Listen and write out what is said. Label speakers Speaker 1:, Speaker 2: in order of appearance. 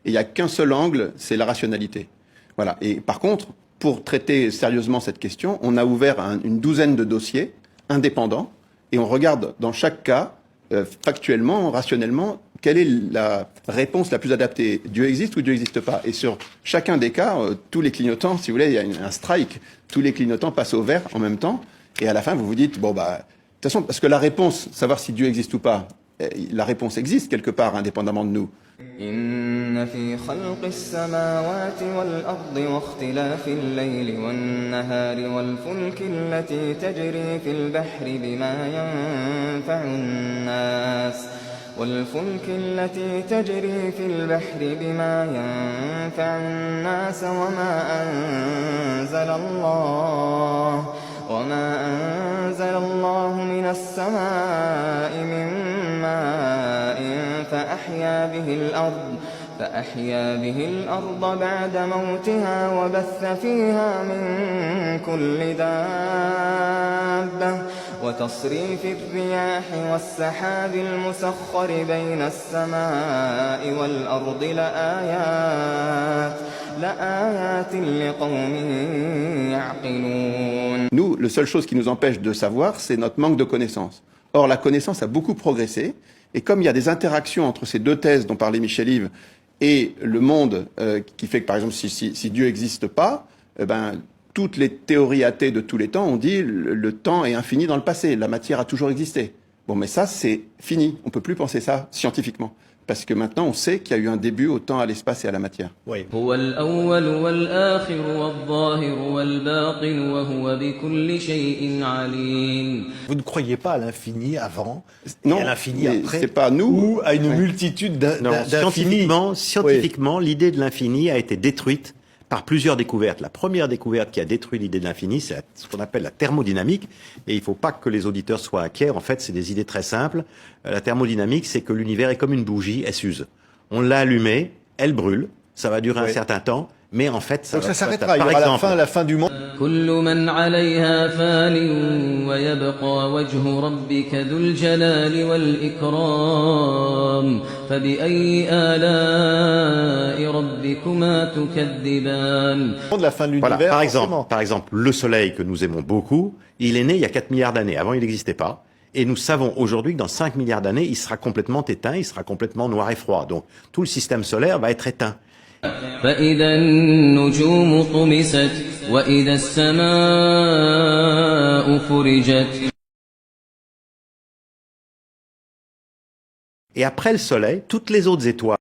Speaker 1: Et il n'y a qu'un seul angle, c'est la rationalité. Voilà. Et par contre, pour traiter sérieusement cette question, on a ouvert une douzaine de dossiers indépendants et on regarde dans chaque cas, factuellement, rationnellement, quelle est la réponse la plus adaptée. Dieu existe ou Dieu n'existe pas? Et sur chacun des cas, tous les clignotants, si vous voulez, il y a un strike, tous les clignotants passent au vert en même temps, et à la fin, vous vous dites, bon, bah, de toute façon, parce que la réponse, savoir si Dieu existe ou pas, la réponse existe quelque part, indépendamment de nous.
Speaker 2: إن في خلق السماوات والأرض واختلاف الليل والنهار والفلك التي تجري في البحر بما ينفع الناس وما أنزل الله من السماء من ماء فأحيا به الأرض بعد موتها وبث فيها من كل دابة وتصريف الرياح والسحاب المسخر بين السماء والأرض لآيات لقوم يعقلون.
Speaker 1: Nous, la seule chose qui nous empêche de savoir, c'est notre manque de connaissance. Or, la connaissance a beaucoup progressé, et comme il y a des interactions entre ces deux thèses dont parlait Michel-Yves et le monde, qui fait que, par exemple, si Dieu n'existe pas, toutes les théories athées de tous les temps ont dit le temps est infini dans le passé, la matière a toujours existé. Bon, mais ça, c'est fini. On ne peut plus penser ça scientifiquement. Parce que maintenant, on sait qu'il y a eu un début au temps, à l'espace et à la matière.
Speaker 3: Oui.
Speaker 4: Vous
Speaker 3: ne croyez pas à l'infini avant,
Speaker 1: non,
Speaker 3: et à l'infini après,
Speaker 1: c'est pas nous,
Speaker 3: ou à une multitude d'infinis.
Speaker 5: Scientifiquement, l'idée de l'infini a été détruite par plusieurs découvertes. La première découverte qui a détruit l'idée de l'infini, c'est ce qu'on appelle la thermodynamique. Et il ne faut pas que les auditeurs soient inquiets. En fait, c'est des idées très simples. La thermodynamique, c'est que l'univers est comme une bougie, elle s'use. On l'a allumée, elle brûle, ça va durer un certain temps, mais en fait,
Speaker 3: donc ça s'arrêtera. Il y aura la fin du monde. La fin de l'univers.
Speaker 5: Voilà, par exemple, le Soleil que nous aimons beaucoup, il est né il y a 4 milliards d'années. Avant, il n'existait pas. Et nous savons aujourd'hui que dans 5 milliards d'années, il sera complètement éteint, il sera complètement noir et froid. Donc, tout le système solaire va être éteint.
Speaker 4: فإذا النجوم طمست وإذا السماء فرجت.
Speaker 5: Et après le Soleil, toutes les autres étoiles